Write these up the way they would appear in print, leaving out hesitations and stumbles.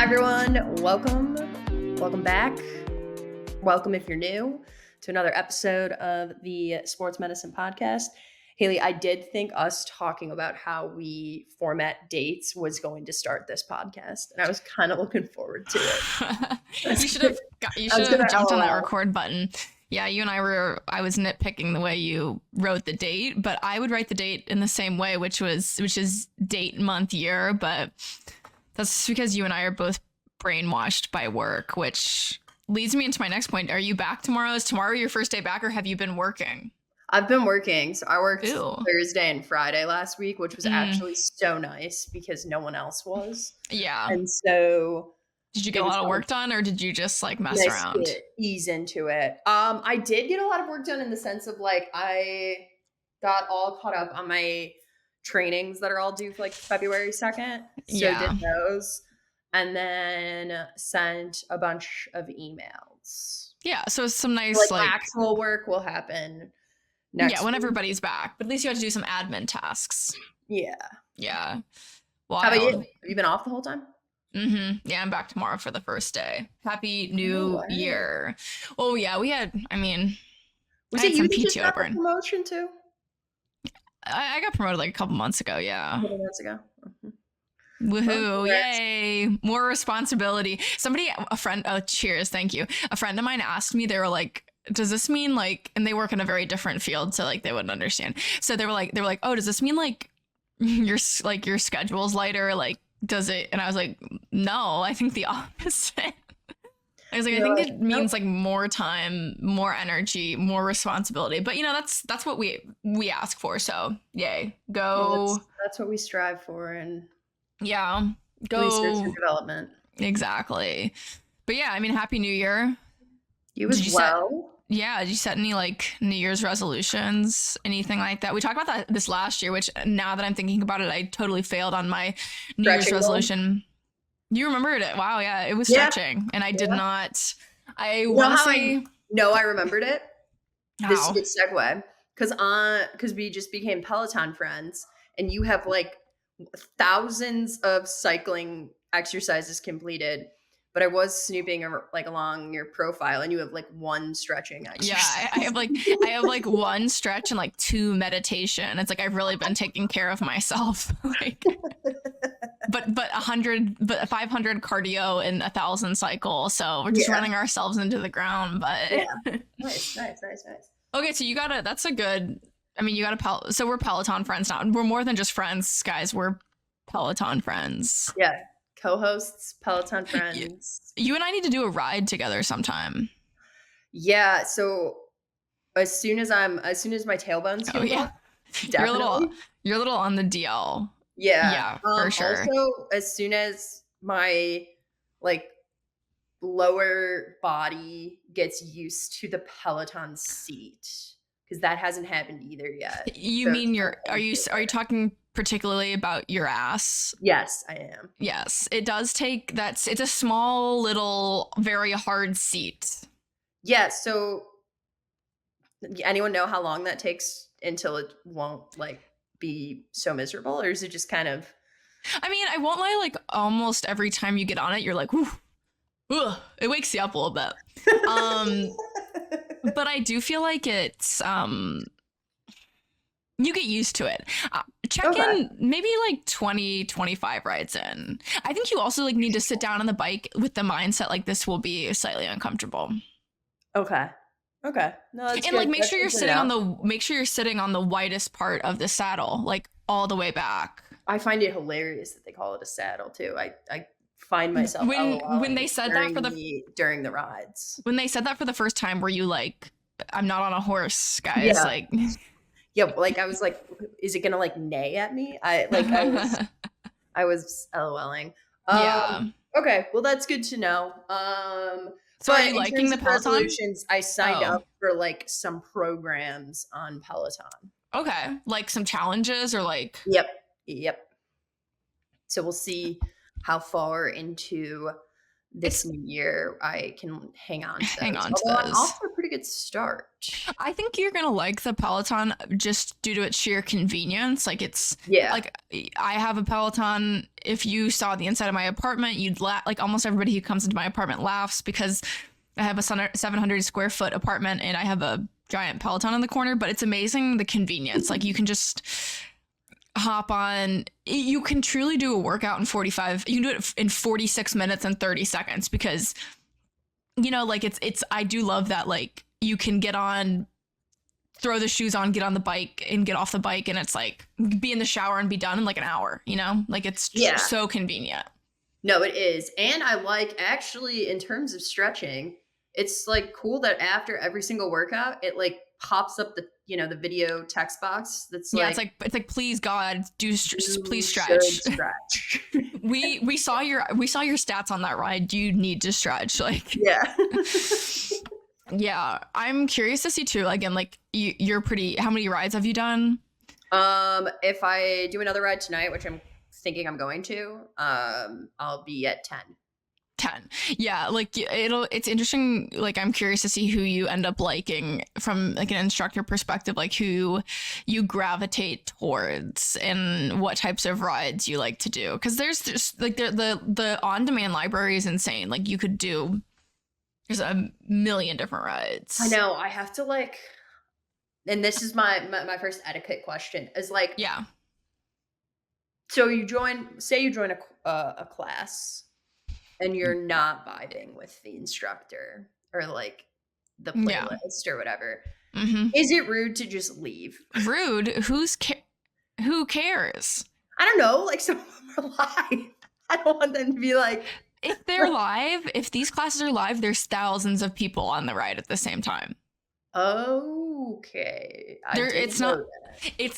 Hi, everyone. Welcome back. Welcome if you're new to another episode of the Sports Medicine Podcast. Hayley, I did think us talking about how we format dates was going to start this podcast, and I was kind of looking forward to it. You should have jumped on that record button. Yeah, I was nitpicking the way you wrote the date, but I would write the date in the same way, which is date, month, year, but that's because you and I are both brainwashed by work, which leads me into my next point. Are you back tomorrow? Is tomorrow your first day back, or have you been working? I've been working. So I worked Thursday and Friday last week, which was actually so nice because no one else was. Yeah. And so did you get a lot of work done, or did you just like mess around? Ease into it. I did get a lot of work done in the sense of like I got all caught up on my trainings that are all due for like February 2nd. So did those. And then sent a bunch of emails. Yeah. So some nice like actual work will happen next when week. Everybody's back. But at least you have to do some admin tasks. Yeah. Yeah. Wild. How about you? Have you been off the whole time? Mm-hmm. Yeah, I'm back tomorrow for the first day. Happy New Year. Well, yeah, was it you that just got the promotion too? I got promoted like a couple months ago, yeah. A couple months ago. Mm-hmm. Woohoo, yay, more responsibility. Cheers, thank you. A friend of mine asked me, they were like, does this mean like, and they work in a very different field, so like they wouldn't understand. So they were like, oh, does this mean like your schedule's lighter? Like, does it? And I was like, no, I think the opposite. I was like, I think it means like more time, more energy, more responsibility. But that's what we ask for. So yay, go. Yeah, that's what we strive for, and go research and development. Exactly. But yeah, Happy New Year. You as well. Did you set any like New Year's resolutions, anything like that? We talked about that this last year, which now that I'm thinking about it, I totally failed on my New Year's resolution. You remembered it. Wow, yeah, it was stretching, and I did not. I want to say I remembered it. This is a good segue because we just became Peloton friends, and you have like thousands of cycling exercises completed. But I was snooping along your profile, and you have like one stretching exercise. Yeah, I have like one stretch and like 2 meditation. It's like I've really been taking care of myself. Like, but 500 cardio and 1,000 cycle. So we're just running ourselves into the ground. But nice. Okay, so that's a good. So we're Peloton friends now. We're more than just friends, guys. We're Peloton friends. Yeah. Co-hosts, Peloton friends. You and I need to do a ride together sometime. Yeah, so as soon as my tailbone's healed up, definitely. You're a little on the DL. Yeah, for sure. Also, as soon as my like lower body gets used to the Peloton seat, because that hasn't happened either yet. Are you talking particularly about your ass? Yes, I am. Yes, it does take it's a small little very hard seat. Yeah, so anyone know how long that takes until it won't like be so miserable, or is it just kind of I won't lie, like almost every time you get on it you're like, whew, it wakes you up a little bit. But I do feel like it's you get used to it. Check in maybe like 20, 25 rides in. I think you also like need to sit down on the bike with the mindset like this will be slightly uncomfortable. Okay. No, that's and good. like make sure you're sitting on the widest part of the saddle, like all the way back. I find it hilarious that they call it a saddle too. I find myself when they said that during the rides. When they said that for the first time, were you like, I'm not on a horse, guys? Yeah. Like like I was like, is it gonna like neigh at me? I was LOLing. Okay, well that's good to know. So are you liking the Peloton? Resolutions, I signed up for like some programs on Peloton. Okay, like some challenges or like. Yep. So we'll see how far into this new year I can hang on to those. I'm also pretty pretty good start. I think you're gonna like the Peloton just due to its sheer convenience. Like it's like I have a Peloton. If you saw the inside of my apartment, you'd laugh. Like almost everybody who comes into my apartment laughs because I have a 700 square foot apartment and I have a giant Peloton in the corner. But it's amazing the convenience. Like you can just hop on. You can truly do a workout in 45. You can do it in 46 minutes and 30 seconds because, you know, like it's. I do love that. Like you can get on, throw the shoes on, get on the bike and get off the bike. And it's like be in the shower and be done in like an hour, you know, like it's so convenient. No, it is. And I like actually in terms of stretching, it's like cool that after every single workout, it like pops up the, you know, the video text box. That's it's like, please God, please stretch. we saw your stats on that ride. You need to stretch. Like, yeah, I'm curious to see too. Again, like you're pretty. How many rides have you done? If I do another ride tonight, which I'm thinking I'm going to, I'll be at 10. Yeah, like it's interesting. Like I'm curious to see who you end up liking from like an instructor perspective, like who you gravitate towards and what types of rides you like to do. Because there's just like the on-demand library is insane. Like you could do. There's a million different rides. I know. I have to like, and this is my first etiquette question is like, yeah. So you join a class and you're not vibing with the instructor or like the playlist or whatever. Mm-hmm. Is it rude to just leave? Rude? Who cares? I don't know. Like some of them are live. I don't want them to be like, if they're live, if these classes are live, there's thousands of people on the ride at the same time. Okay. It's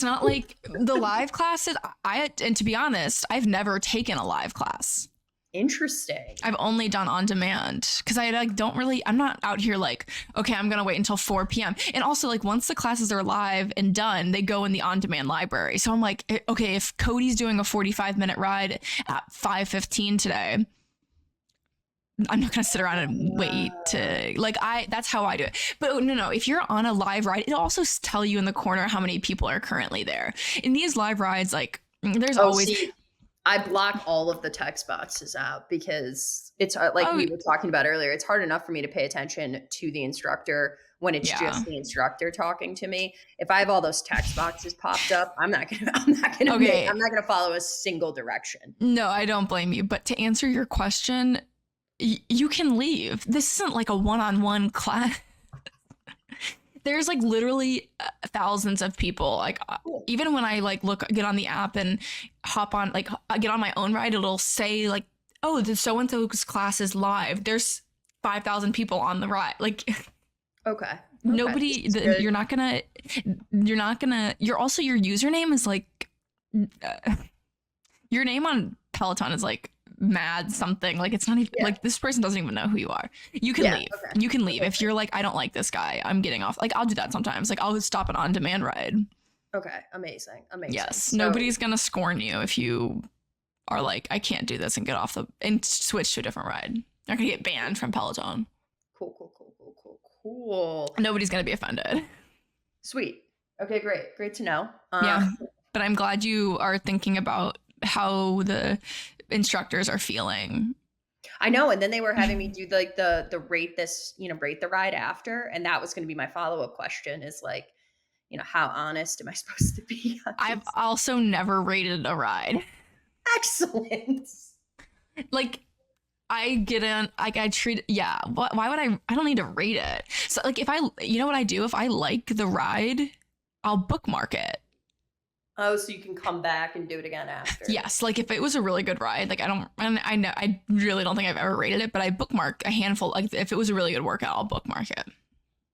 not like the live classes. And to be honest, I've never taken a live class. Interesting. I've only done on demand because I'm not out here like, okay, I'm going to wait until 4 p.m. And also like once the classes are live and done, they go in the on-demand library. So I'm like, okay, if Cody's doing a 45-minute ride at 5:15 today, I'm not going to sit around and wait to that's how I do it. But no, if you're on a live ride, it'll also tell you in the corner how many people are currently there. In these live rides, like there's always... I block all of the text boxes out because it's like we were talking about earlier. It's hard enough for me to pay attention to the instructor when it's just the instructor talking to me. If I have all those text boxes popped up, I'm not gonna follow a single direction. No, I don't blame you. But to answer your question, you can leave. This isn't like a one-on-one class. There's like literally thousands of people. Like even when I like get on the app and hop on, like get on my own ride, it'll say like, oh, the so-and-so's class is live. There's 5,000 people on the ride. Like, okay. Nobody, you're also, your username is like, your name on Peloton is like mad something. Like it's not even like this person doesn't even know who you are. You can leave. Okay. You can leave. If you're like, I don't like this guy, I'm getting off. Like I'll do that sometimes. Like I'll stop an on-demand ride. Okay. Amazing. Yes. So, nobody's going to scorn you if you are like, I can't do this and get off and switch to a different ride. You're going to get banned from Peloton. Cool. Nobody's going to be offended. Sweet. Okay, great. Great to know. Yeah. But I'm glad you are thinking about how the instructors are feeling. I know. And then they were having me do like the rate the ride after. And that was going to be my follow-up question is like, you know, how honest am I supposed to be? I've also never rated a ride. Excellent. Like I get in, like I treat, why would I don't need to rate it. So like if you know what I do? If I like the ride, I'll bookmark it. Oh, so you can come back and do it again after. Yes, like if it was a really good ride, like I really don't think I've ever rated it, but I bookmark a handful. Like if it was a really good workout, I'll bookmark it.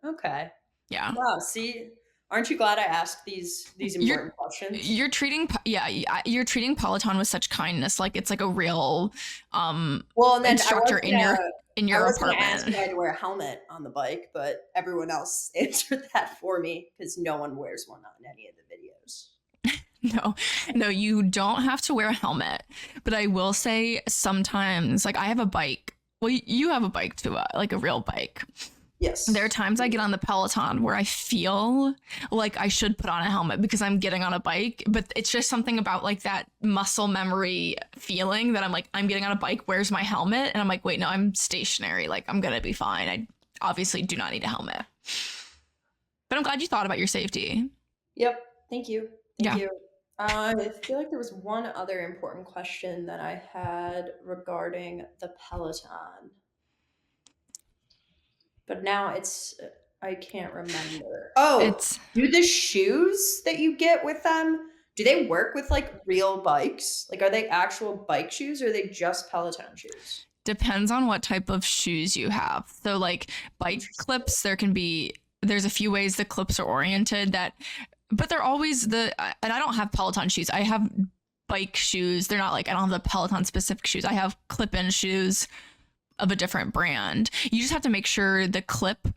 Okay. Yeah. Wow. See, aren't you glad I asked these important questions? You're treating Peloton with such kindness, like it's like a real instructor in your apartment. I was going to ask if I had to wear a helmet on the bike, but everyone else answered that for me because no one wears one on any of the videos. No, you don't have to wear a helmet. But I will say sometimes, like I have a bike. Well, you have a bike too, like a real bike. Yes. There are times I get on the Peloton where I feel like I should put on a helmet because I'm getting on a bike, but it's just something about like that muscle memory feeling that I'm like, I'm getting on a bike, where's my helmet? And I'm like, wait, no, I'm stationary. Like, I'm going to be fine. I obviously do not need a helmet. But I'm glad you thought about your safety. Yep. Thank you. Thank Yeah. you. I feel like there was one other important question that I had regarding the Peloton. But now I can't remember. Oh, do the shoes that you get with them, do they work with like real bikes? Like, are they actual bike shoes or are they just Peloton shoes? Depends on what type of shoes you have. So like bike clips, there's a few ways the clips are oriented but they're always and I don't have Peloton shoes. I have bike shoes. They're not like, I don't have the Peloton specific shoes. I have clip-in shoes of a different brand. You just have to make sure the clip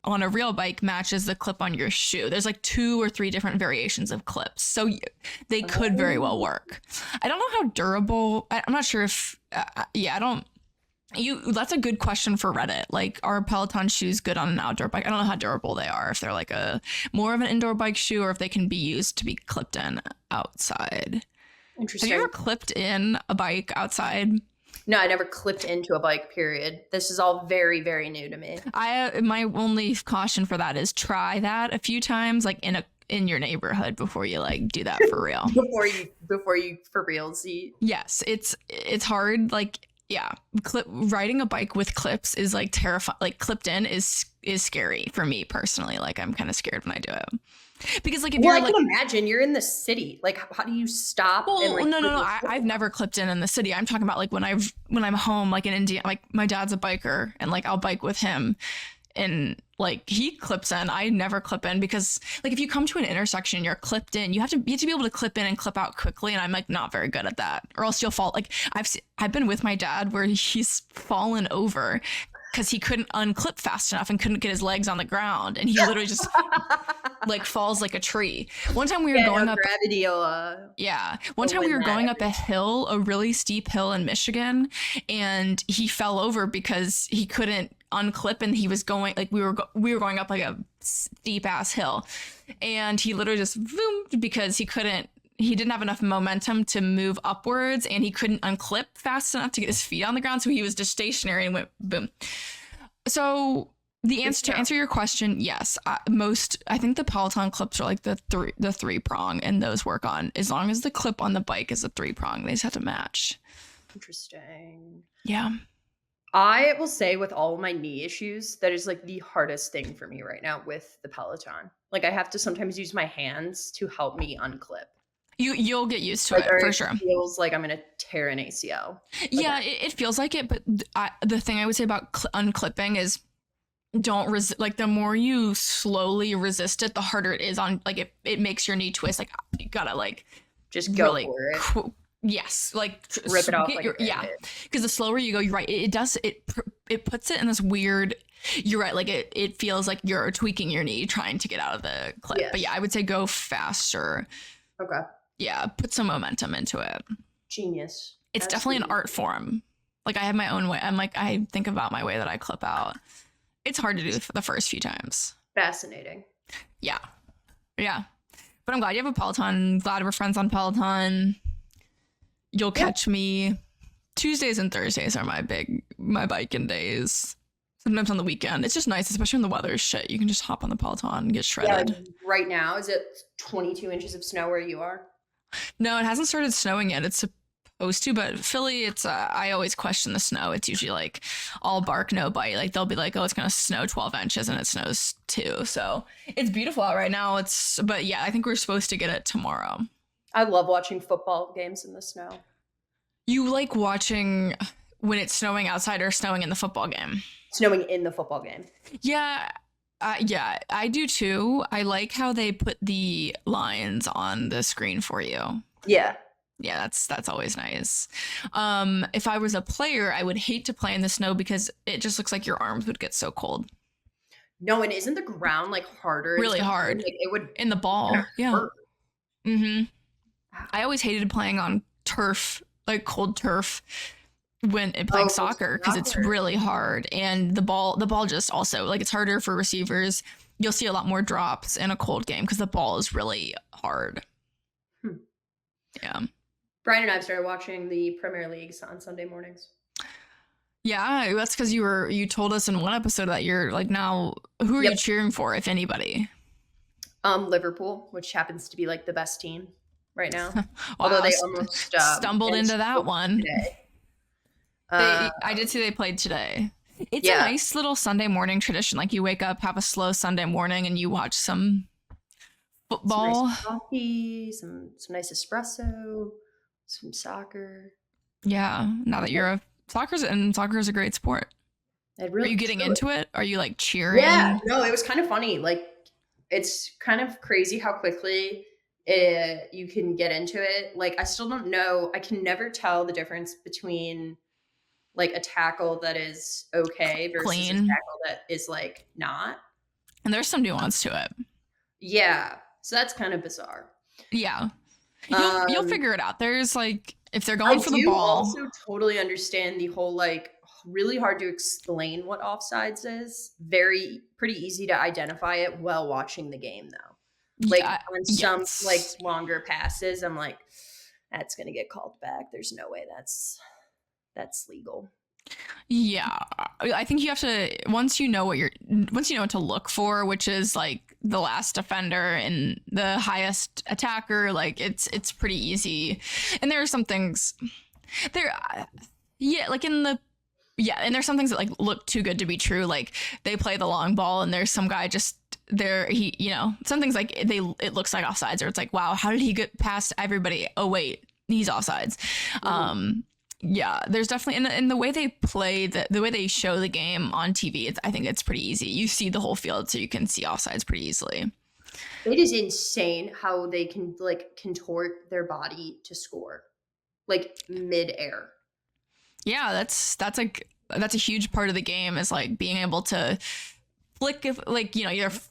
on a real bike matches the clip on your shoe. There's like 2 or 3 different variations of clips. So they could very well work. I don't know how durable, I'm not sure if, that's a good question for Reddit. Like, are Peloton shoes good on an outdoor bike? I don't know how durable they are, if they're like more of an indoor bike shoe or if they can be used to be clipped in outside. Interesting. Have you ever clipped in a bike outside? No, I never clipped into a bike, period. This is all very, very new to me. My only caution for that is try that a few times, like in your neighborhood before you like do that for real. before you for real see. Yes, it's hard. Like, yeah, riding a bike with clips is like terrifying. Like clipped in is scary for me personally. Like I'm kind of scared when I do it. Because like if you're I can imagine you're in the city. Like how do you stop? Well, and, like, no. I've never clipped in the city. I'm talking about like when I'm home, like in India. Like my dad's a biker, and like I'll bike with him, and like he clips in. I never clip in because like if you come to an intersection, you're clipped in. You have to be able to clip in and clip out quickly, and I'm like not very good at that. Or else you'll fall. Like I've been with my dad where he's fallen over because he couldn't unclip fast enough and couldn't get his legs on the ground, and he literally just like falls like a tree. One time we were going up gravity one time we were going up a really steep hill in Michigan, and he fell over because he couldn't unclip, and he was going like we were going up like a steep ass hill, and he literally just zoomed because he didn't have enough momentum to move upwards, and he couldn't unclip fast enough to get his feet on the ground, so he was just stationary and went boom. So to answer your question, yes, I think the Peloton clips are like the 3-prong, and those work on as long as the clip on the bike is a 3-prong. They just have to match. Interesting. Yeah. I will say with all of my knee issues, that is like the hardest thing for me right now with the Peloton. Like I have to sometimes use my hands to help me unclip. You'll get used to it for sure. It feels like I'm gonna tear an ACL. Yeah, it feels like it, but the thing I would say about unclipping is don't resist. Like the more you slowly resist it, the harder it is on. Like it makes your knee twist. Like you gotta like just go really for it. Yes, like rip it off. Because the slower you go, you're right. It does. It puts it in this weird. You're right. Like it feels like you're tweaking your knee trying to get out of the clip. Yes. But yeah, I would say go faster. Okay. Yeah, put some momentum into it. Genius. It's definitely an art form. Like I have my own way. I think about my way that I clip out. It's hard to do for the first few times. Fascinating. Yeah. But I'm glad you have a Peloton. Glad we're friends on Peloton. You'll catch me. Tuesdays and Thursdays are my biking days. Sometimes on the weekend. It's just nice, especially when the weather is shit. You can just hop on the Peloton and get shredded. Yeah, right now, is it 22 inches of snow where you are? No, it hasn't started snowing yet. It's supposed to, but Philly, it's I always question the snow. It's usually like all bark, no bite. Like they'll be like, oh, it's gonna snow 12 inches and it snows 2. So it's beautiful out right now. But yeah, I think we're supposed to get it tomorrow. I love watching football games in the snow. You like watching when it's snowing outside or snowing in the football game? Snowing in the football game. Yeah. Yeah, I do too. I like how they put the lines on the screen for you. Yeah. Yeah, that's always nice. If I was a player, I would hate to play in the snow because it just looks like your arms would get so cold. No, and isn't the ground like harder? Really hard. Like, it would in the ball. Yeah. Hurt. Mm-hmm. I always hated playing on turf, like cold turf. when playing soccer, because it's really hard, and the ball just also, like, it's harder for receivers. You'll see a lot more drops in a cold game because the ball is really hard. Yeah. Brian and I started watching the Premier Leagues on Sunday mornings. Yeah, that's because you told us in one episode that you're like, now who are you cheering for, if anybody? Liverpool, which happens to be like the best team right now. Wow, although they almost stumbled into that one today. I did see they played today. It's a nice little Sunday morning tradition. Like, you wake up, have a slow Sunday morning, and you watch some football, some nice coffee, some nice espresso, some soccer. Yeah, now that soccer is a great sport. Are you getting into it? Are you like cheering? Yeah, no, it was kind of funny. Like, it's kind of crazy how quickly you can get into it. Like, I still don't know. I can never tell the difference between like a tackle that is okay versus clean, a tackle that is like not. And there's some nuance to it. Yeah, so that's kind of bizarre. Yeah, you'll figure it out. There's like, if they're going for the ball. I also totally understand the whole, like, really hard to explain what offsides is. Pretty easy to identify it while watching the game, though. Like, on some like longer passes, I'm like, that's gonna get called back. There's no way that's legal. Yeah, I think you have to, once you know what to look for, which is like the last defender and the highest attacker, like it's pretty easy. And there are some things there, and there's some things that like look too good to be true. Like, they play the long ball and there's some guy just there, some things like it looks like offsides, or it's like, wow, how did he get past everybody? Oh wait, he's offsides. Mm-hmm. Yeah, there's definitely, in the way they play, the way they show the game on TV, I think it's pretty easy. You see the whole field, so you can see offsides pretty easily. It is insane how they can like contort their body to score, like mid-air. Yeah, that's a huge part of the game, is like being able to flick, like,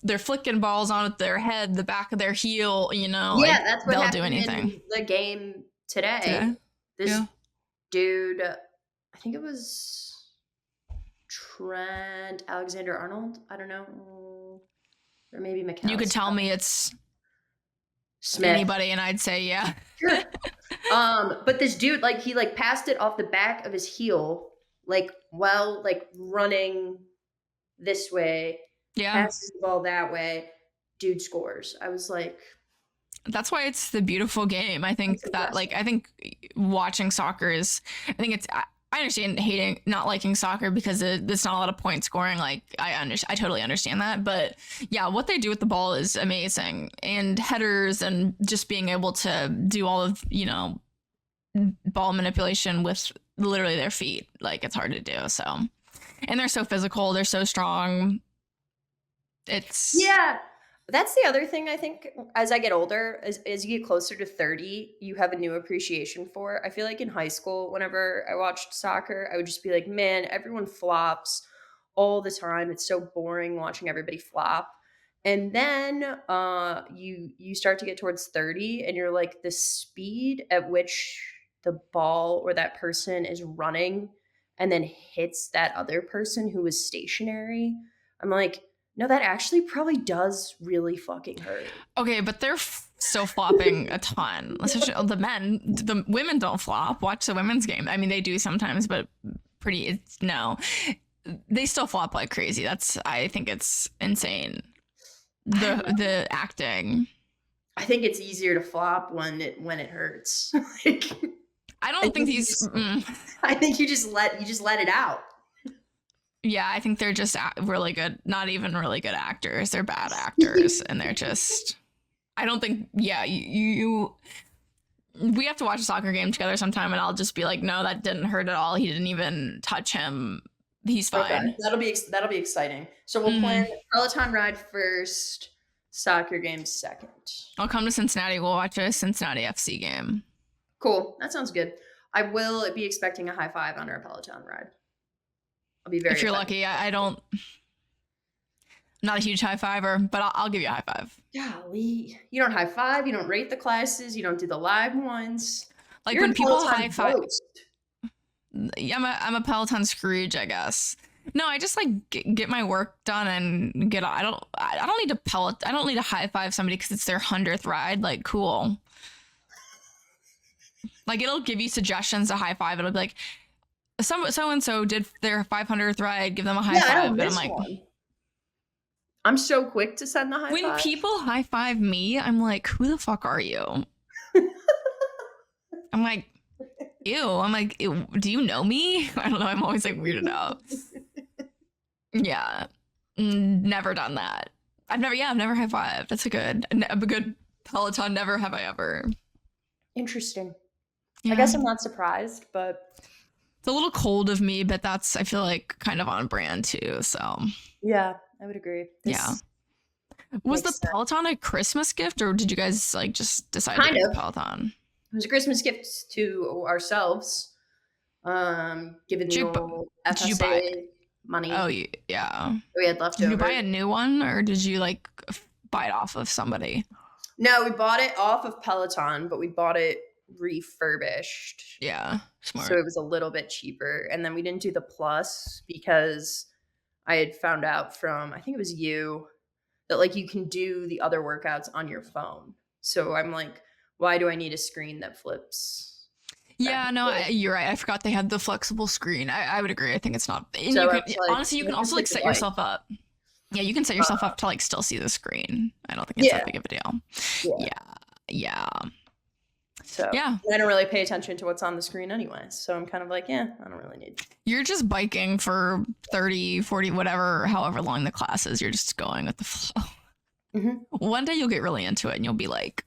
they're flicking balls on with their head, the back of their heel, Yeah, like, that's what they'll do anything. In the game today. This dude, I think it was Trent Alexander-Arnold. I don't know, or maybe McAllister. You could tell me it's Smith. Anybody, and I'd say yeah. Sure. But this dude, like, he like passed it off the back of his heel, like, while like running this way. Yeah. Passes the ball that way. Dude scores. I was like, that's why it's the beautiful game. I think that, like, I think watching soccer is, I understand not liking soccer because there's not a lot of point scoring. Like, I totally understand that. But yeah, what they do with the ball is amazing, and headers, and just being able to do all of, ball manipulation with literally their feet. Like, it's hard to do. So, and they're so physical. They're so strong. Yeah. That's the other thing I think as I get older, as you get closer to 30, you have a new appreciation for. I feel like in high school, whenever I watched soccer, I would just be like, man, everyone flops all the time. It's so boring watching everybody flop. And then you start to get towards 30 and you're like, the speed at which the ball or that person is running and then hits that other person who is stationary, I'm like, no, that actually probably does really fucking hurt. Okay, but they're still flopping a ton. The women don't flop. Watch the women's game. I mean, they do sometimes, but no. They still flop like crazy. I think it's insane. The acting. I think it's easier to flop when it hurts. I don't think these. I think you just let it out. Yeah, I think they're just really good, not even really good actors. They're bad actors, and they're just, I don't think, yeah, we have to watch a soccer game together sometime, and I'll just be like, no, that didn't hurt at all. He didn't even touch him. He's fine. Okay. That'll be exciting. So we'll plan Peloton ride first, soccer game second. I'll come to Cincinnati. We'll watch a Cincinnati FC game. Cool. That sounds good. I will be expecting a high five on our Peloton ride. I'll be very if you're lucky. I'm not a huge high fiver, but I'll give you a high five. Golly. You don't high five. You don't rate the classes. You don't do the live ones. Like, when people high five. I'm a Peloton Scrooge, I guess. No, I just like get my work done and get. I don't need to I don't need to high five somebody because it's their 100th ride. Like, cool. Like, it'll give you suggestions to high five. It'll be like, so and so did their 500th ride. Give them a high five. I don't miss one. I'm so quick to send the high five. When people high five me, I'm like, who the fuck are you? I'm like, ew. I'm like, do you know me? I don't know. I'm always like weirded out. Yeah. Never done that. I've never high fived. That's a good Peloton. Never have I ever. Interesting. Yeah. I guess I'm not surprised, but it's a little cold of me, but that's, I feel like, kind of on brand too. So yeah, I would agree. Was the Peloton a Christmas gift, or did you guys like just decide to get the Peloton? It was a Christmas gift to ourselves. Given the old FSA money. Oh yeah. We had left over. Did you buy a new one, or did you like buy it off of somebody? No, we bought it off of Peloton, but we bought it refurbished. Yeah, smart. So it was a little bit cheaper. And then we didn't do the Plus because I had found out from, I think it was you, that like you can do the other workouts on your phone. So I'm like, why do I need a screen that flips? Yeah, no, you're right. I forgot they had the flexible screen. I would agree. I think it's not. And so honestly, you can also like set yourself up. Yeah, you can set yourself up to like still see the screen. I don't think it's that big of a deal. Yeah. So I don't really pay attention to what's on the screen anyway. So I'm kind of like, I don't really need. You're just biking for 30, 40, whatever, however long the class is. You're just going with the flow. Mm-hmm. One day you'll get really into it and you'll be like.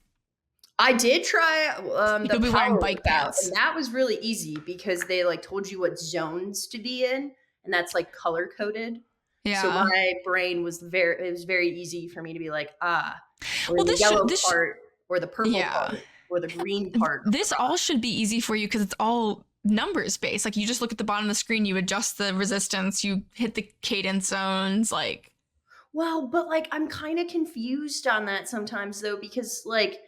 I did try you'll be wearing bike pants. And that was really easy because they like told you what zones to be in. And that's like color coded. Yeah. So my brain was it was very easy for me to be like, or the yellow part or the purple part. Or the green part. This all should be easy for you because it's all numbers based. Like you just look at the bottom of the screen, you adjust the resistance, you hit the cadence zones, like. Well, but like I'm kind of confused on that sometimes though, because like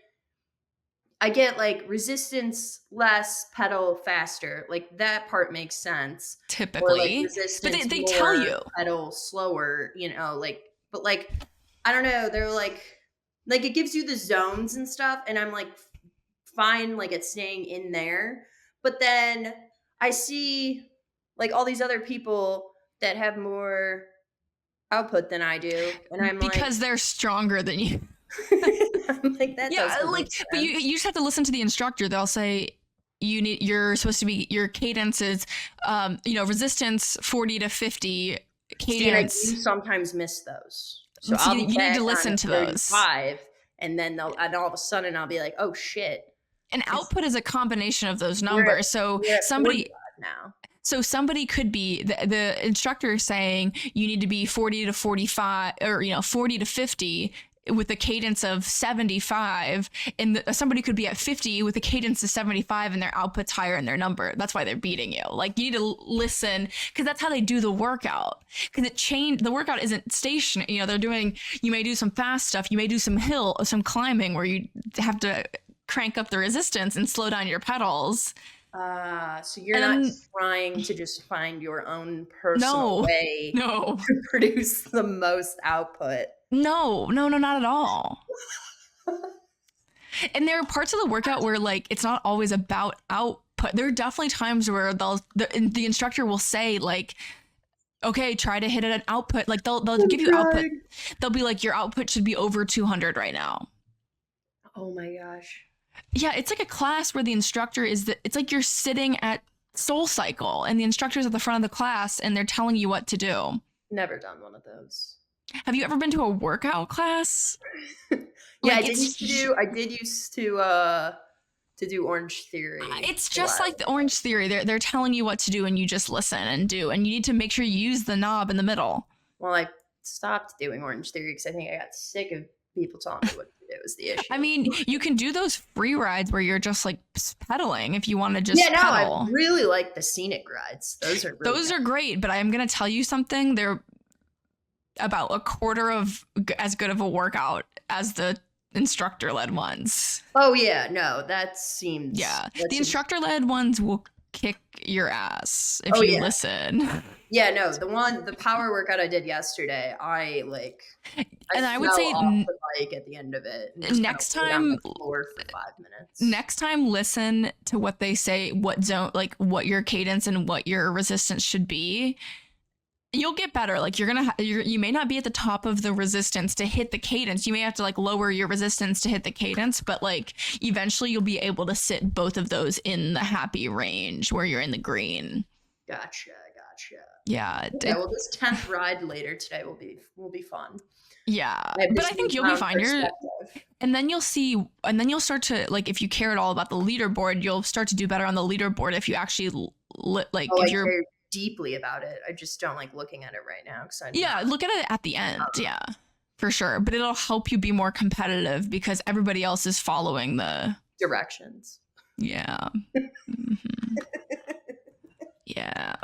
I get like resistance less, pedal faster. Like that part makes sense. Typically. Or, like, resistance but they more, tell you. Pedal slower, like, but like, I don't know. They're like it gives you the zones and stuff. And I'm like, fine, like it's staying in there, but then I see like all these other people that have more output than I do, and I'm because they're stronger than you. I'm like that. Yeah, like, but you just have to listen to the instructor. They'll say you're supposed to be your cadence is, resistance 40 to 50 cadence. See, and I do sometimes miss those, so you need to listen to those. 5, and then all of a sudden I'll be like, oh shit. An output is a combination of those numbers. So somebody could be the instructor saying you need to be 40 to 45 or 40 to 50 with a cadence of 75, and somebody could be at 50 with a cadence of 75 and their output's higher in their number. That's why they're beating you. Like you need to listen because that's how they do the workout. Because the workout isn't stationary. You may do some fast stuff. You may do some climbing where you have to crank up the resistance and slow down your pedals. So you're not trying to just find your own personal way to produce the most output. No, not at all. And there are parts of the workout where like it's not always about output. There are definitely times where the instructor will say like, okay, try to hit an output. Like they'll give you output. They'll be like, your output should be over 200 right now. Oh my gosh. Yeah, it's like a class where the instructor it's like you're sitting at Soul Cycle and the instructor's at the front of the class and they're telling you what to do. Never done one of those. Have you ever been to a workout class? Yeah, I did used to do Orange Theory. It's just like the Orange Theory. They're telling you what to do and you just listen and do, and you need to make sure you use the knob in the middle. Well, I stopped doing Orange Theory because I think I got sick of people telling me what to do is the issue. I mean, you can do those free rides where you're just like pedaling if you want to just pedal. I really like the scenic rides. Those are great, but I'm going to tell you something. They're about a quarter of as good of a workout as the instructor-led ones. Oh yeah, no, that seems... Yeah, the instructor-led ones will kick your ass if you listen. Yeah, no, the power workout I did yesterday, I would fell say off the bike at the end of it. And just next kinda lay on time, the floor for 5 minutes. next time, listen to what they say, what zone, like what your cadence and what your resistance should be. You'll get better. Like you may not be at the top of the resistance to hit the cadence. You may have to like lower your resistance to hit the cadence, but like eventually you'll be able to sit both of those in the happy range where you're in the green. Gotcha. Yeah. Okay, well, this 10th ride later today will be fun. Yeah, but I think you'll be fine. And then you'll start to, like, if you care at all about the leaderboard, you'll start to do better on the leaderboard if you actually if you're care deeply about it. I just don't like looking at it right now look at it at the end. Yeah, for sure. But it'll help you be more competitive because everybody else is following the directions. Yeah. Mm-hmm. Yeah.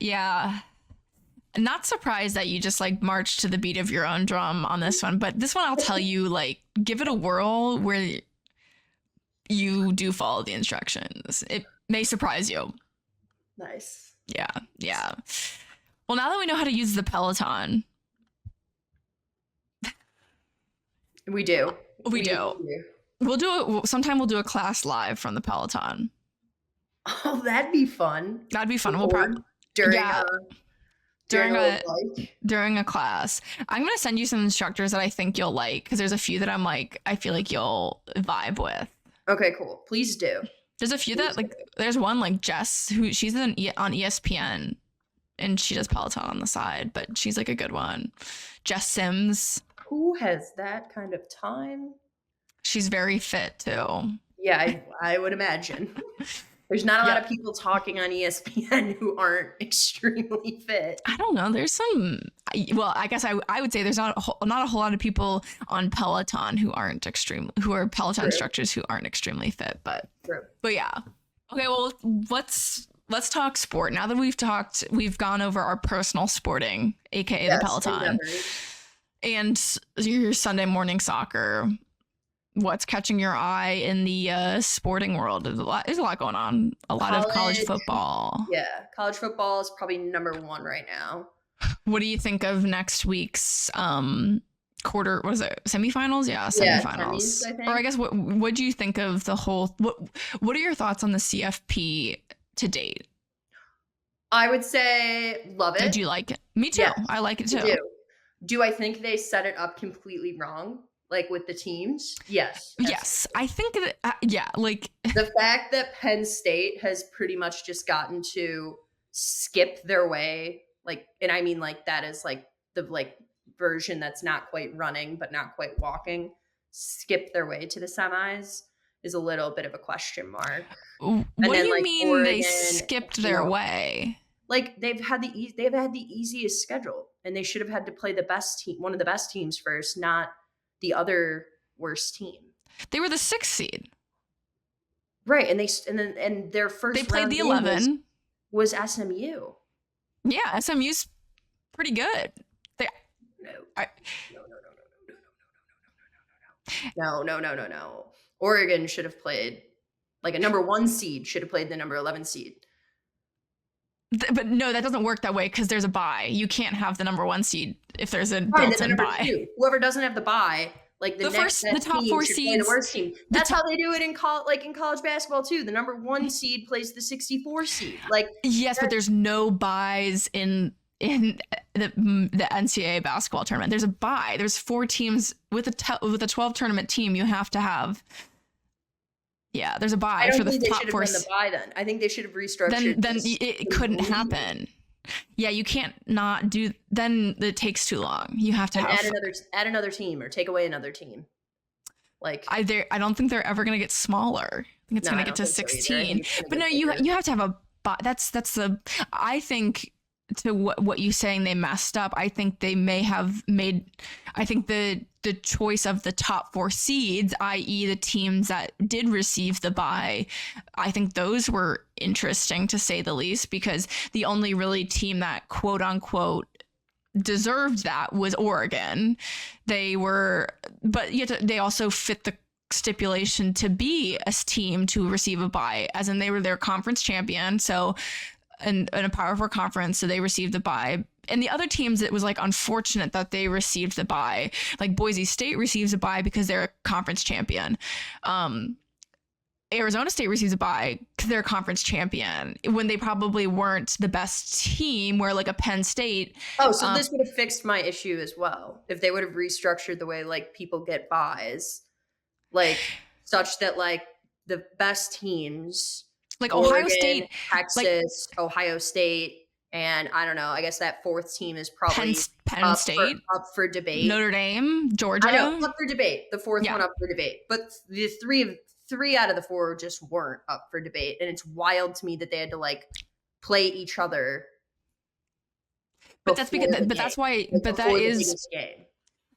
Yeah. Not surprised that you just like march to the beat of your own drum on this one, but this one I'll tell you, like, give it a whirl where you do follow the instructions. It may surprise you. Nice. Yeah. Well, now that we know how to use the Peloton. We do. Sometime we'll do a class live from the Peloton. Oh, that'd be fun. We'll probably during a class. I'm gonna send you some instructors that I think you'll like because there's a few that I feel like you'll vibe with. Okay, cool. Please do. There's a few that there's one like Jess who she's on ESPN and she does Peloton on the side, but she's like a good one. Jess Sims. Who has that kind of time? She's very fit too. Yeah, I would imagine. There's not a lot of people talking on ESPN who aren't extremely fit. I don't know. There's some. Well, I guess I would say there's not a whole lot of people on Peloton who are Peloton instructors who aren't extremely fit. But yeah. Okay. Well, let's talk sport. Now that we've gone over our personal sporting, aka the Peloton, and your Sunday morning soccer. What's catching your eye in the sporting world? There's a lot going on. A lot of college football. Yeah, college football is probably number one right now. What do you think of next week's quarter? What is it? Semifinals? Yeah, semifinals. Yeah, semis, I think. Or I guess what do you think of the whole? What are your thoughts on the CFP to date? I would say love it. Did you like it? Me too. Yeah, I like it too. Do I think they set it up completely wrong? Like with the teams? Yes. Absolutely. Yes. I think that, the fact that Penn State has pretty much just gotten to skip their way, and I mean that is the version that's not quite running, but not quite walking, skip their way to the semis is a little bit of a question mark. What do you mean Oregon, they skipped their way? They've had the easiest schedule and they should have had to play one of the best teams first, not the other worst team. They were the 6th seed, right? And their first they played the 11 was SMU. Yeah, SMU's pretty good. No. Oregon should have played a number 1 seed. Should have played the number 11 seed. But no, that doesn't work that way because there's a bye. You can't have the number 1 seed if there's a built-in bye. Whoever doesn't have the bye, the top 4 seeds, the worst team. That's how they do it in college basketball too. The number 1 seed plays the 64 seed. Yes, but there's no buys in the NCAA basketball tournament. There's a bye. There's 4 teams with a 12 tournament team. You have to have. Yeah, there's a bye for the top 4. The bye then. I think they should have restructured. Then it couldn't happen. Yeah, you can't not do. Then it takes too long. You have to add another team or take away another team. I don't think they're ever going to get smaller. I think it's going to get to 16. But no, you have to have a bye. That's the. I think to what you saying they messed up. I think they may have made. I think the choice of the top 4 seeds, i.e. the teams that did receive the bye, I think those were interesting to say the least, because the only really team that quote unquote deserved that was Oregon. They also fit stipulation to be a team to receive a bye, as in they were their conference champion. So in a Power Four conference, so they received the bye. And the other teams, it was like unfortunate that they received the bye. Like Boise State receives a bye because they're a conference champion. Arizona State receives a bye because they're a conference champion when they probably weren't the best team, where like a Penn State. Oh, so this would have fixed my issue as well. If they would have restructured the way like people get buys, like such that like the best teams, like Oregon, Ohio State, Texas, Ohio State, and I don't know, I guess that fourth team is probably Penn State, up for debate. Notre Dame, Georgia. I know, up for debate. The fourth one up for debate. But the three out of the four just weren't up for debate. And it's wild to me that they had to like play each other. But that's because that's why but that is game.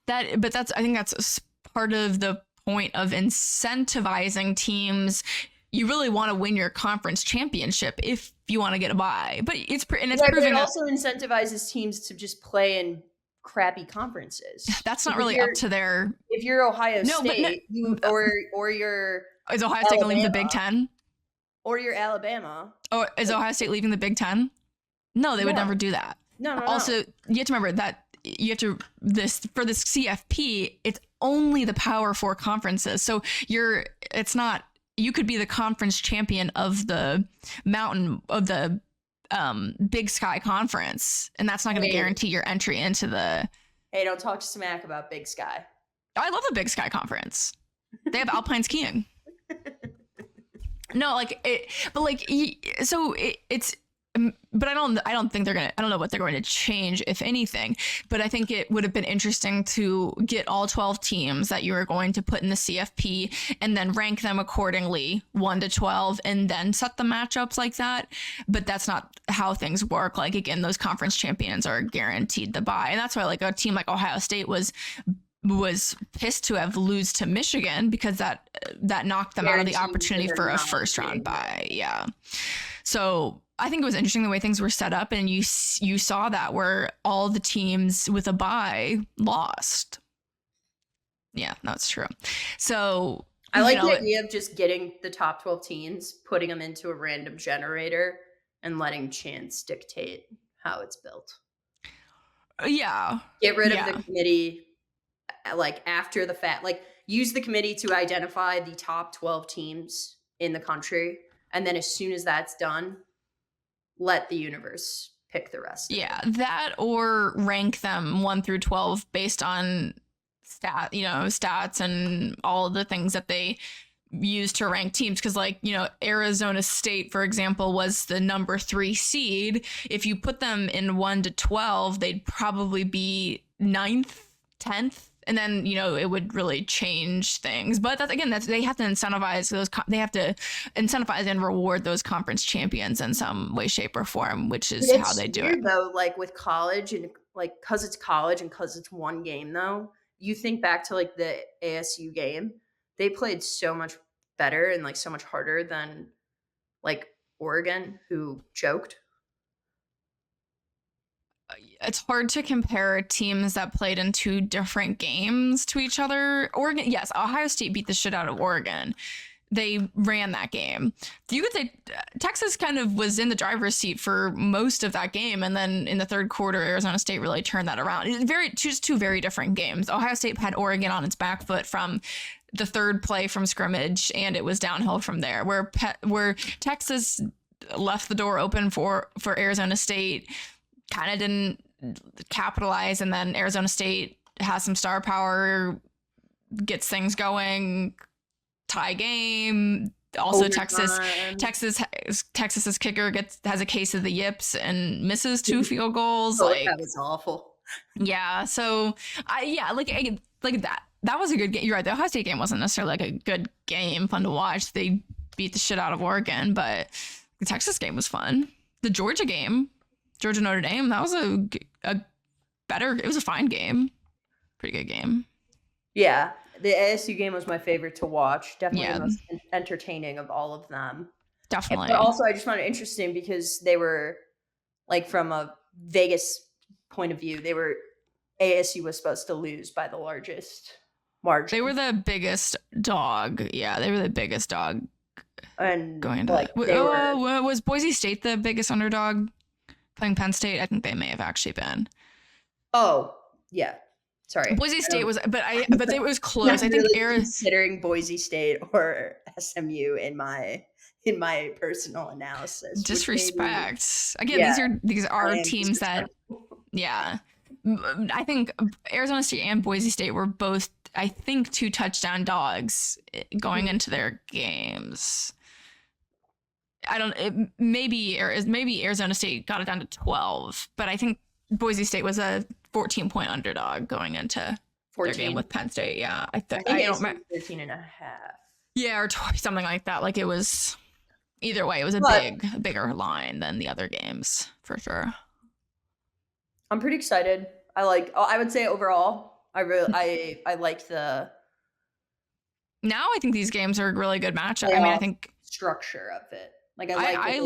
But that's, I think that's part of the point of incentivizing teams. You really want to win your conference championship if you want to get a bye. But it's proving it also incentivizes teams to just play in crappy conferences. That's not really up to their. If you're Ohio State, or you're is Ohio State going to leave the Big Ten? Or you're Alabama. Or is Ohio State leaving the Big Ten? No, they would never do that. No. Also, you have to remember that for this CFP, it's only the Power Four conferences. So it's not. You could be the conference champion of the Big Sky Conference, and that's not going to guarantee your entry into the. Hey, don't talk smack about Big Sky. I love the Big Sky Conference. They have alpine skiing. No, like it, but like so it's. But I don't think I don't know what they're going to change, if anything. But I think it would have been interesting to get all 12 teams that you are going to put in the CFP and then rank them accordingly, 1 to 12, and then set the matchups like that. But that's not how things work. Like, again, those conference champions are guaranteed the bye. And that's why like a team like Ohio State was pissed to have lose to Michigan, because that knocked them out of the opportunity for a first round bye. Yeah. So I think it was interesting the way things were set up, and you saw that where all the teams with a bye lost. Yeah, that's true. So I like the idea of just getting the top 12 teams, putting them into a random generator, and letting chance dictate how it's built. Yeah. Get rid of the committee, like after the fact, like use the committee to identify the top 12 teams in the country. And then as soon as that's done, let the universe pick the rest. Yeah, that, or rank them 1 through 12 based on stats and all the things that they use to rank teams. Because like, Arizona State, for example, was the number 3 seed. If you put them in 1 to 12, they'd probably be 9th, 10th. And then, it would really change things. But they have to incentivize they have to incentivize and reward those conference champions in some way, shape, or form, which is how they do it. Though, like with college, and like because it's college and because it's one game, though, you think back to like the ASU game, they played so much better and like so much harder than like Oregon, who choked. It's hard to compare teams that played in 2 different games to each other. Oregon, yes, Ohio State beat the shit out of Oregon. They ran that game. You could say Texas kind of was in the driver's seat for most of that game, and then in the third quarter, Arizona State really turned that around. Just 2 very different games. Ohio State had Oregon on its back foot from the third play from scrimmage, and it was downhill from there. Where Texas left the door open for Arizona State, kind of didn't capitalize, and then Arizona State has some star power, gets things going, tie game. Also, Texas's kicker has a case of the yips and misses 2 field goals. That was awful. Yeah. So like that was a good game. You're right. The Ohio State game wasn't necessarily like a good game, fun to watch. They beat the shit out of Oregon, but the Texas game was fun. The Georgia game, Georgia Notre Dame, that was it was a fine game. Pretty good game. Yeah. The ASU game was my favorite to watch. Definitely the most entertaining of all of them. Definitely. But also I just found it interesting because they were like, from a Vegas point of view, ASU was supposed to lose by the largest margin. They were the biggest dog. Yeah, they were the biggest dog And going into like was Boise State the biggest underdog playing Penn State? I think they may have actually been. Oh, yeah. Sorry. Boise State was, but it was close. I'm I think really considering Boise State or SMU in my personal analysis. Disrespect. Again, these are teams that, yeah. I think Arizona State and Boise State were both, I think, 2 touchdown dogs going into their games. Maybe Arizona State got it down to 12, but I think Boise State was a 14-point underdog going into 14. Their game with Penn State. Yeah, I think I don't remember 13 and a half. Yeah, or something like that. Like it was either way, it was a bigger line than the other games for sure. I'm pretty excited. I would say overall, I like the. Now I think these games are a really good matchup. I mean, I think structure of it. Like I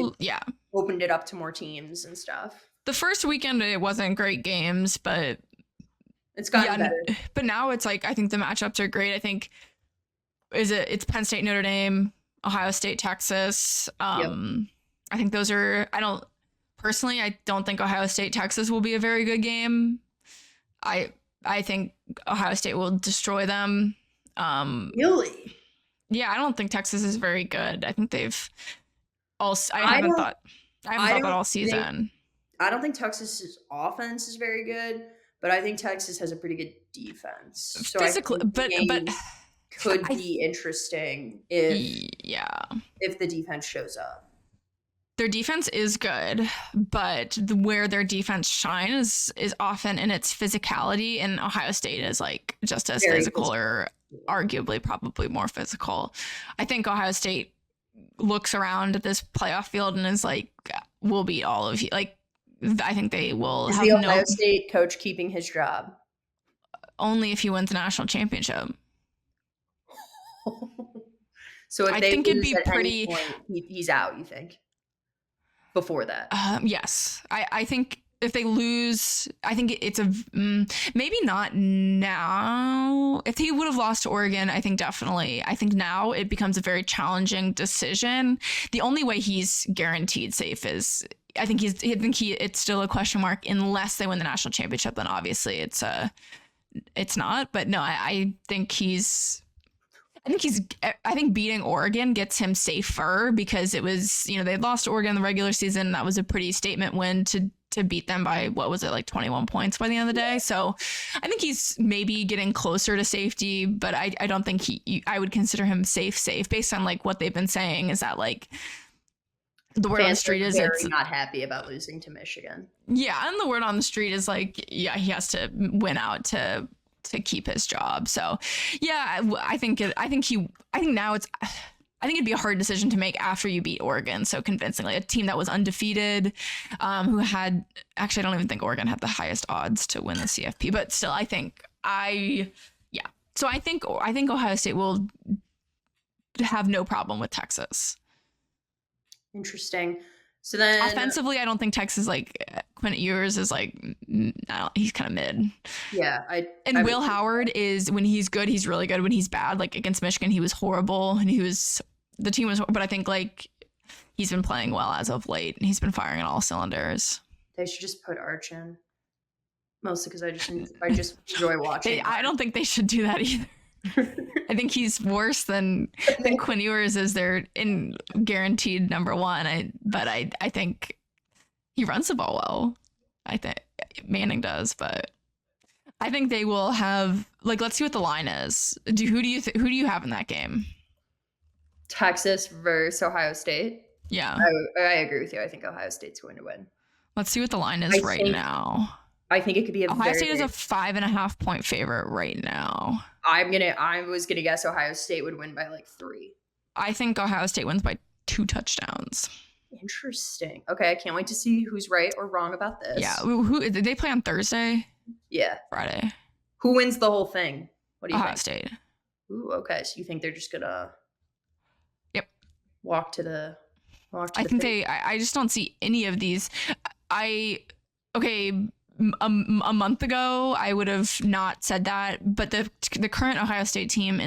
opened it up to more teams and stuff. The first weekend it wasn't great games, but it's gotten better. But now it's like I think the matchups are great. I think it's Penn State, Notre Dame, Ohio State, Texas. I think those are. I don't think Ohio State, Texas will be a very good game. I think Ohio State will destroy them. Really? Yeah, I don't think Texas is very good. I think they've also. I haven't thought that all season. I don't think Texas's offense is very good, but I think Texas has a pretty good defense. So physically, but could be interesting if the defense shows up. Their defense is good, but where their defense shines is often in its physicality, and Ohio State is like just as physical or arguably probably more physical. I think Ohio State looks around at this playoff field and is like, we'll beat all of you. Like, I think they will have the Ohio State coach keeping his job. Only if he wins the national championship. So if I think it'd be pretty point, he's out, you think? Before that. Yes. I think if they lose, I think it's maybe not now. If he would have lost to Oregon, I think definitely. I think now it becomes a very challenging decision. The only way he's guaranteed safe is it's still a question mark unless they win the national championship. Then obviously it's not. But no, I think beating Oregon gets him safer because it was, they lost to Oregon in the regular season. That was a pretty statement win to beat them by, what was it, like 21 points by the end of the day. So I think he's maybe getting closer to safety, but I don't think I would consider him safe based on like what they've been saying is that like the word on the street is it's not happy about losing to Michigan. Yeah. And the word on the street is like, yeah, he has to win out to keep his job. So yeah, I think it'd be a hard decision to make after you beat Oregon so convincingly, a team that was undefeated, who had, actually, I don't even think Oregon had the highest odds to win the CFP, but still, So I think Ohio State will have no problem with Texas. Interesting. So then offensively, I don't think Texas, like Quinn Ewers is like, he's kind of mid. Yeah. Will Howard is, when he's good, he's really good. When he's bad, like against Michigan, he was horrible and the team was, but I think like he's been playing well as of late and he's been firing on all cylinders. They should just put Arch in. Mostly because I just enjoy watching. I don't think they should do that either. I think he's worse than Quinn Ewers is their guaranteed number one. I think he runs the ball well. I think Manning does, but I think they will have, like, let's see what the line is. Who do you have in that game? Texas versus Ohio State. Yeah, I agree with you. I think Ohio State's going to win. Let's see what the line is now. I think it could be Ohio State is a 5.5 point favorite right now. I was gonna guess Ohio State would win by like 3. I think Ohio State wins by 2 touchdowns. Interesting. Okay, I can't wait to see who's right or wrong about this. Yeah. Who did they play on Thursday? Yeah. Friday. Who wins the whole thing? What do you think? Ohio State. Ooh, okay. So you think they're just gonna walk to the I think I just don't see any of these. a month ago, I would have not said that. But the current Ohio State team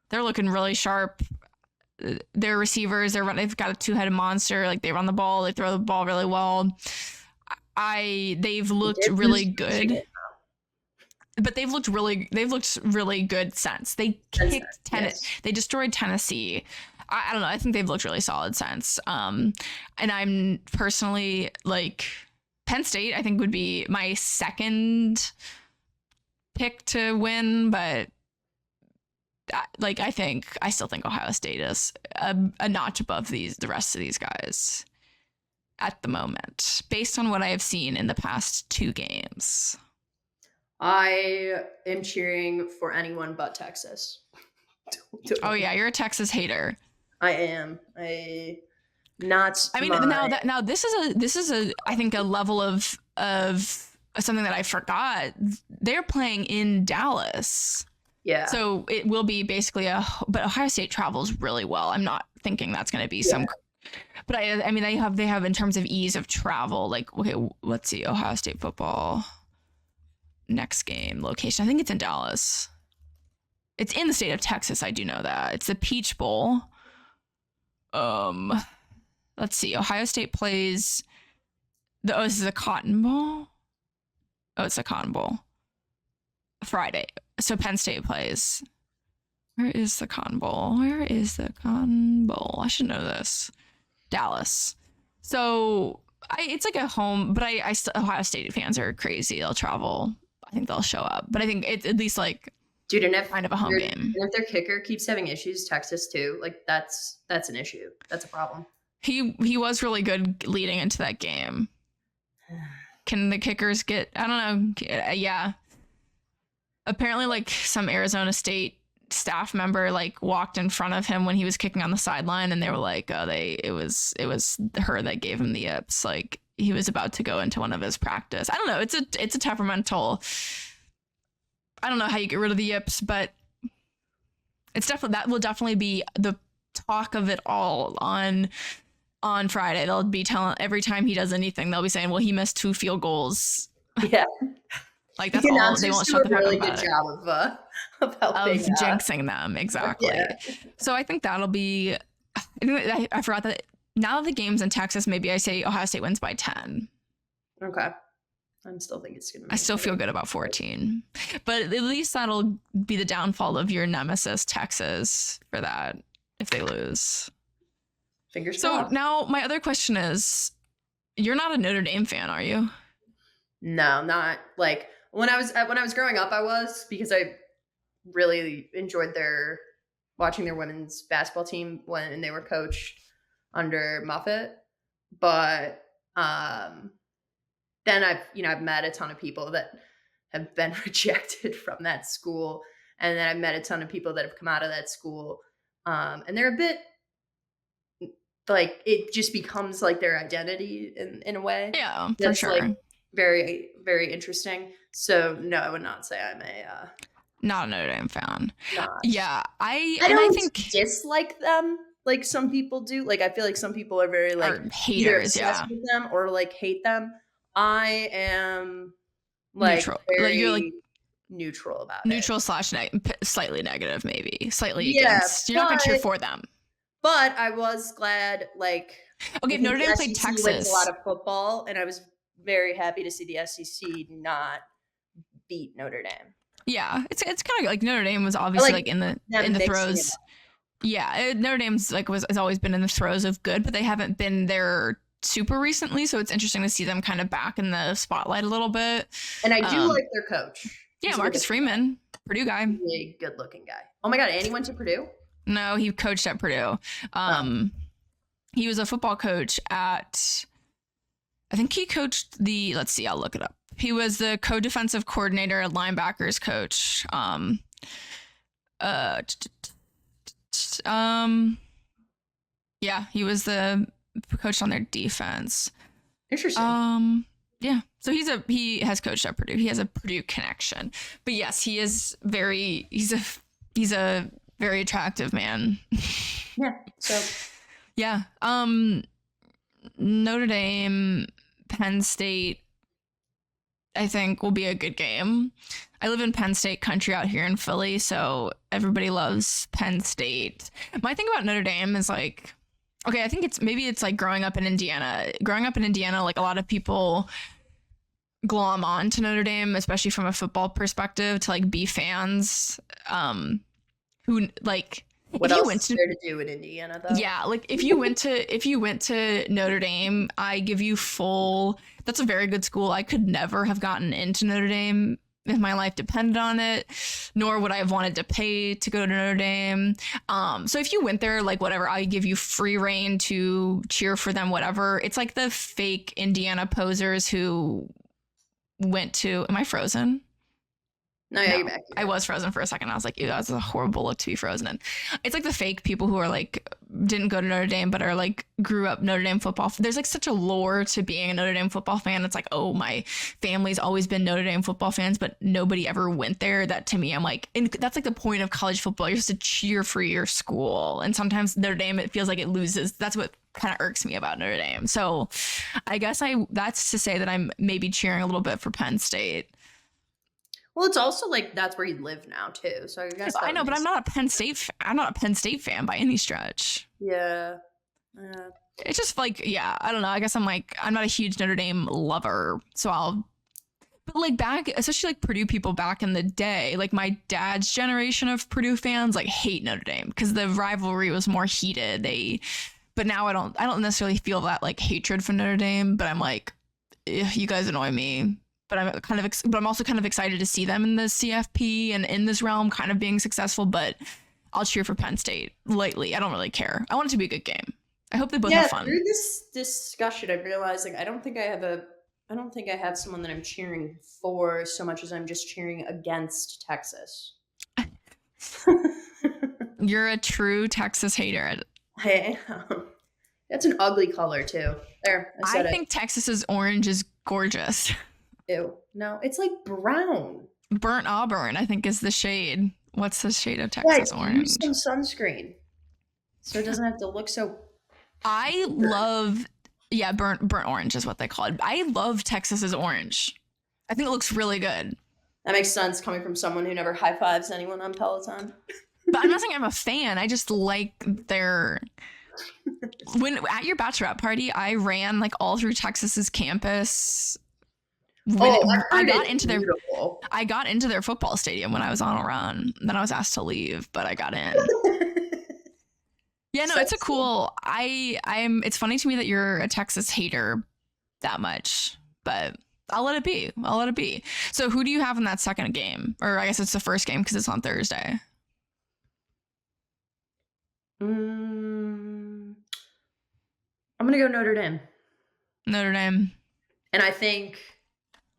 they're looking really sharp. Their receivers, they've got a two-headed monster. Like, they run the ball, they throw the ball really well. They've looked really good. But they've looked really good since they kicked Tennessee. Yes. They destroyed Tennessee. I don't know. I think they've looked really solid since. And I'm personally like Penn State, I think, would be my second pick to win, but I still think Ohio State is a notch above the rest of these guys at the moment, based on what I have seen in the past 2 games. I am cheering for anyone but Texas. Oh yeah, you're a Texas hater. I am. Now this is a I think a level of something that I forgot. They're playing in Dallas. Yeah. So it will be basically but Ohio State travels really well. I'm not thinking that's going to be some. But I mean, they have in terms of ease of travel. Like, okay, let's see, Ohio State football. Next game location, I think it's in Dallas. It's in the state of Texas. I do know that. It's the Peach Bowl. Let's see. Ohio State plays this is a Cotton Bowl. Oh, it's a Cotton Bowl. Friday. So Penn State plays. Where is the Cotton Bowl? I should know this. Dallas. So it's like a home, but I Ohio State fans are crazy. They'll travel. I think they'll show up, but I think it's at least like, dude, and if kind of a home game. If their kicker keeps having issues, Texas too, like that's an issue. That's a problem. He was really good leading into that game. Can the kickers get? I don't know. Yeah. Apparently, like some Arizona State staff member like walked in front of him when he was kicking on the sideline, and they were like, "Oh, it was her that gave him the yips." Like, he was about to go into one of his practice. I don't know. It's a temperamental. I don't know how you get rid of the yips, but that will definitely be the talk of it all on Friday. They'll be telling every time he does anything, they'll be saying, "Well, he missed 2 field goals." Yeah. Like, that's all. They won't shut the fuck up really about good it. job of jinxing them. Exactly. Yeah. So I think that'll be. I forgot that now the game's in Texas. Maybe I say Ohio State wins by 10. Okay. I still think it's gonna be. I still feel good about 14, but at least that'll be the downfall of your nemesis, Texas, for that if they lose. Fingers crossed. So now my other question is, you're not a Notre Dame fan, are you? No, not like when I was growing up. I was, because I really enjoyed watching their women's basketball team when they were coached under Muffet. But then I've met a ton of people that have been rejected from that school, and then I've met a ton of people that have come out of that school, and they're a bit like, it just becomes like their identity in a way. Yeah, for sure. Like very, very interesting. So no, I would not say I'm not a Notre Dame fan. Not. Yeah, I think dislike them like some people do. Like, I feel like some people are very like haters, with them or like hate them. I am like neutral. You're like neutral about it. Neutral / slightly negative, maybe slightly against. You're not gonna cheer for them. But I was glad, like, okay, if Notre Dame played Texas, wins a lot of football, and I was very happy to see the SEC not beat Notre Dame. Yeah, it's kind of like Notre Dame was obviously like in the throes. Yeah, Notre Dame's like has always been in the throes of good, but they haven't been there super recently, so it's interesting to see them kind of back in the spotlight a little bit. And I do like their coach. Yeah, Marcus Freeman, Purdue guy. Really good looking guy. Oh my God, and he went to Purdue? No, he coached at Purdue. He was a football coach at, I think he coached let's see, I'll look it up. He was the co-defensive coordinator, linebackers coach. Yeah, he was the coach on their defense. Interesting. Yeah. So he has coached at Purdue. He has a Purdue connection. But yes, he's a very attractive man. Yeah. So yeah. Notre Dame, Penn State. I think will be a good game. I live in Penn State country out here in Philly, so everybody loves Penn State. My thing about Notre Dame is like, okay, I think it's like growing up in Indiana. Growing up in Indiana, like a lot of people glom on to Notre Dame, especially from a football perspective, to like be fans. Who like what else is there to do in Indiana though? Yeah, like if you went to Notre Dame, I give you full. That's a very good school. I could never have gotten into Notre Dame if my life depended on it, nor would I have wanted to pay to go to Notre Dame. So if you went there, like whatever, I give you free reign to cheer for them, whatever. It's like the fake Indiana posers who went to. Am I frozen? No, yeah, you're back. I was frozen for a second. I was like, ew, that's a horrible look to be frozen in. It's like the fake people who are like, didn't go to Notre Dame, but are like, grew up Notre Dame football. There's like such a lore to being a Notre Dame football fan. It's like, oh, my family's always been Notre Dame football fans, but nobody ever went there. That to me, I'm like, and that's like the point of college football. You're supposed to cheer for your school. And sometimes Notre Dame, it feels like it loses. That's what kind of irks me about Notre Dame. So I guess that's to say that I'm maybe cheering a little bit for Penn State. Well, it's also like that's where you live now too. So I guess I know, but I'm not a Penn State. I'm not a Penn State fan by any stretch. Yeah. It's just like, yeah, I don't know. I guess I'm not a huge Notre Dame lover, so but like back, especially like Purdue people back in the day, like my dad's generation of Purdue fans like hate Notre Dame because the rivalry was more heated. But now I don't necessarily feel that like hatred for Notre Dame, but I'm like, you guys annoy me. But I'm also kind of excited to see them in the CFP and in this realm kind of being successful, but I'll cheer for Penn State lightly. I don't really care. I want it to be a good game. I hope they both have fun. Through this discussion, I'm realizing I don't think I have someone that I'm cheering for so much as I'm just cheering against Texas. You're a true Texas hater. Hey, that's an ugly color too. There, I think Texas's orange is gorgeous. Ew. No, it's like brown. Burnt auburn, I think, is the shade. What's the shade of Texas orange? Use some sunscreen so it doesn't have to look so. I love, burnt orange is what they call it. I love Texas's orange. I think it looks really good. That makes sense coming from someone who never high fives anyone on Peloton. But I'm not saying I'm a fan. I just like their. When at your bachelorette party, I ran like all through Texas's campus. I got into their football stadium when I was on a run. Then I was asked to leave, but I got in. Yeah, no, it's a cool. It's funny to me that you're a Texas hater that much, but I'll let it be. So who do you have in that second game? Or I guess it's the first game because it's on Thursday. I'm gonna go Notre Dame. And I think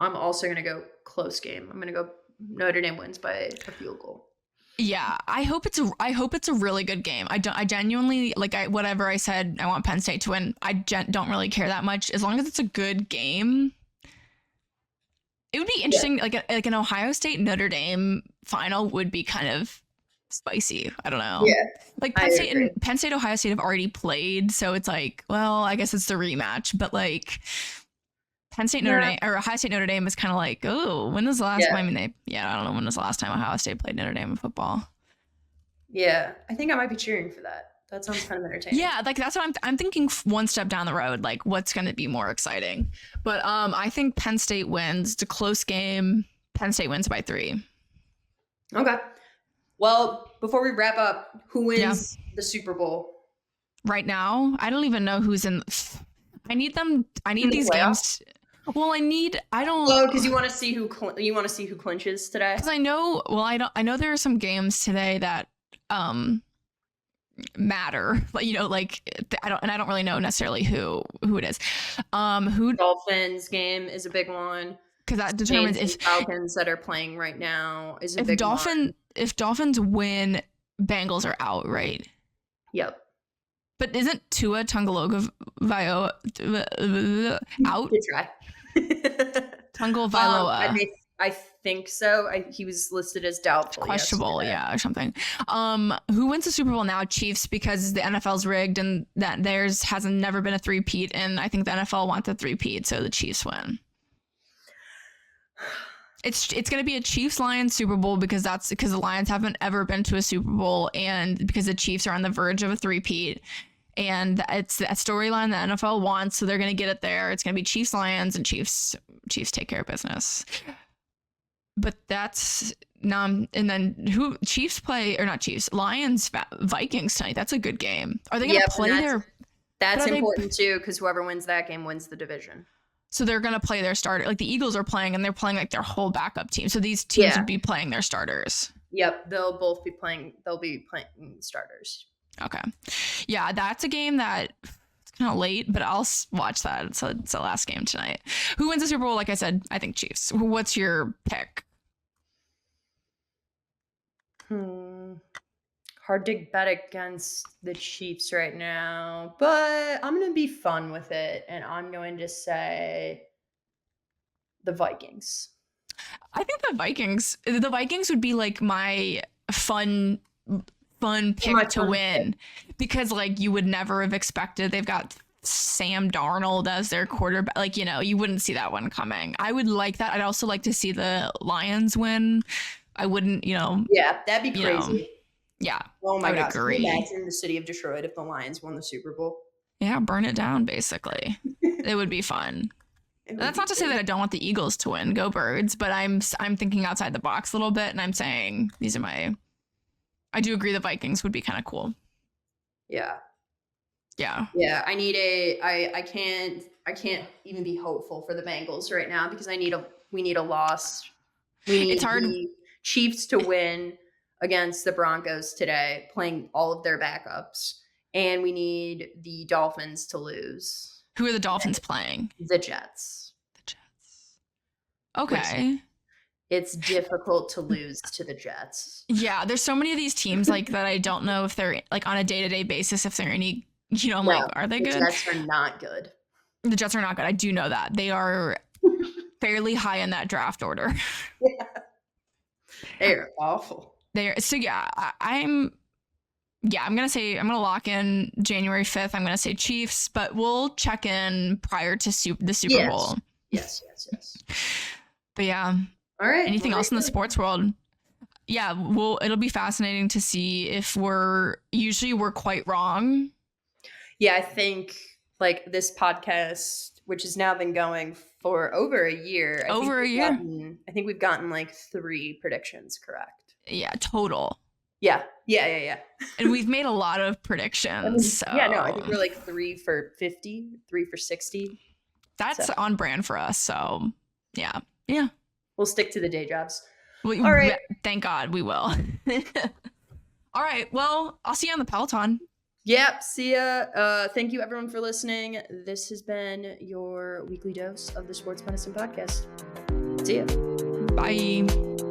I'm also going to go close game. I'm going to go Notre Dame wins by a field goal. Yeah, I hope it's a really good game. I genuinely whatever I said, I want Penn State to win. I don't really care that much as long as it's a good game. It would be interesting, like an Ohio State Notre Dame final would be kind of spicy. I don't know. Yeah, like Penn State Ohio State have already played, so it's like, well, I guess it's the rematch, but like. Penn State Notre Dame or Ohio State Notre Dame is kind of like, oh, when was the last time? I mean, I don't know when was the last time Ohio State played Notre Dame in football. Yeah, I think I might be cheering for that. That sounds kind of entertaining. Yeah, like that's what I'm thinking. One step down the road, like what's going to be more exciting? But I think Penn State wins. It's a close game. Penn State wins by 3. Okay. Well, before we wrap up, who wins the Super Bowl? Right now, I don't even know who's in. I need these games. I don't. Oh, because you want to see who clinches today. Because I know. Well, I know there are some games today that matter. But I don't really know necessarily who it is. Dolphins game is a big one because that determines if Falcons that are playing right now is a big one. If Dolphins win, Bengals are out, right? Yep. But isn't Tua Tagovailoa out? Good try. Tagovailoa. I think so. He was listed as doubtful. Questionable, or something. Who wins the Super Bowl now? Chiefs, because the NFL's rigged and that theirs hasn't never been a 3-peat, and I think the NFL wants a 3-peat, so the Chiefs win. It's going to be a Chiefs-Lions Super Bowl because the Lions haven't ever been to a Super Bowl, and because the Chiefs are on the verge of a three-peat, and it's a storyline the NFL wants, so they're going to get it there. It's going to be Chiefs-Lions, and Chiefs take care of business. But that's and then Chiefs play, or not Chiefs, Lions Vikings tonight. That's a good game. Are they going to play their? That's important too, because whoever wins that game wins the division. So they're going to play their starter. Like the Eagles are playing, and they're playing like their whole backup team. So these teams would be playing their starters. Yep, they'll be playing starters. Okay. Yeah, that's a game that it's kind of late, but I'll watch that. It's the last game tonight. Who wins the Super Bowl? Like I said, I think Chiefs. What's your pick? Hard to bet against the Chiefs right now, but I'm going to be fun with it, and I'm going to say the Vikings. I think the Vikings would be like my fun pick to win, because like you would never have expected. They've got Sam Darnold as their quarterback. Like, you wouldn't see that one coming. I would like that. I'd also like to see the Lions win. I wouldn't, Yeah, that'd be crazy. Yeah. Oh my God. Agree. Can you imagine the city of Detroit if the Lions won the Super Bowl? Yeah, burn it down, basically. It would be fun. That's not to say that I don't want the Eagles to win. Go Birds. But I'm thinking outside the box a little bit, and I'm saying I do agree the Vikings would be kind of cool. Yeah. Yeah. Yeah. I can't even be hopeful for the Bengals right now, because we need a loss. We need the Chiefs to win against the Broncos today, playing all of their backups, and we need the Dolphins to lose. Who are the Dolphins playing? The Jets. Okay. It's difficult to lose to the Jets. Yeah, there's so many of these teams like that. I don't know if they're like on a day-to-day basis, if they're any, like, are they good? The Jets are not good. The Jets are not good. I do know that. They are fairly high in that draft order. Yeah. They're awful. I'm gonna lock in January 5th. I'm gonna say Chiefs, but we'll check in prior to the Super Bowl. Yes. But yeah. All right. Anything else in the sports world? Yeah, it'll be fascinating to see if we're quite wrong. Yeah, I think like this podcast, which has now been going for over a year. I think we've gotten like 3 predictions correct. Yeah, total. Yeah. And we've made a lot of predictions. I think we're like 3 for 50, 3 for 60. That's on brand for us. So yeah. We'll stick to the day jobs. All right. Thank God we will. All right. Well, I'll see you on the Peloton. Yep. See ya. Thank you everyone for listening. This has been your weekly dose of the Sports Medicine Podcast. See ya. Bye.